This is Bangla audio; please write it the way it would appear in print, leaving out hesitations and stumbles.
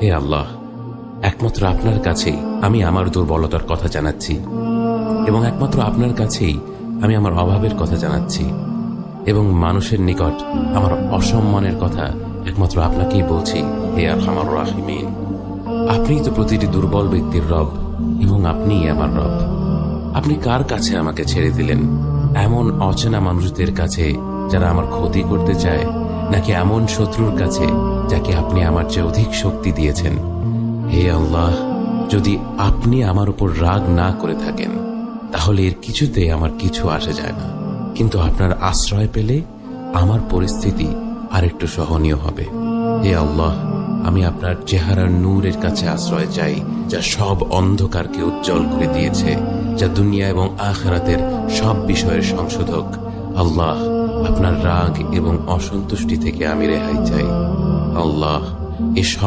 হে আল্লাহ, একমাত্র আপনার কাছেই আমি আমার দুর্বলতার কথা জানাচ্ছি এবং একমাত্র আপনার কাছেই আমি আমার অভাবের কথা জানাচ্ছি এবং মানুষের নিকট আমার অসম্মানের কথা একমাত্র আপনাকেই বলছি। হে আরহামার রাহিমিন, আপনিই তো প্রতিটি দুর্বল ব্যক্তির রব এবং আপনিই আমার রব। আপনি কার কাছে আমাকে ছেড়ে দিলেন? এমন অচেনা মানুষদের কাছে যারা আমার ক্ষতি করতে চায়, নাকি এমন শত্রুর কাছে যাকে আপনি আমার চেয়ে অধিক শক্তি দিয়েছেন? হে আল্লাহ, যদি আপনি আমার উপর রাগ না করে থাকেন তাহলে এর কিছুতে আমার কিছু আসে যায় না, কিন্তু আপনার আশ্রয় পেলে আমার পরিস্থিতি আরেকটু সহনীয় হবে। হে আল্লাহ, আমি আপনার চেহারার নূরের কাছে আশ্রয় চাই, যা সব অন্ধকারকে উজ্জ্বল করে দিয়েছে, যা দুনিয়া এবং আখিরাতের সব বিষয়ের সংশোধক। আল্লাহ, আপনার রাগ এবং অসন্তুষ্টি থেকে আমি রেহাই চাই। আল্লাহ, এসব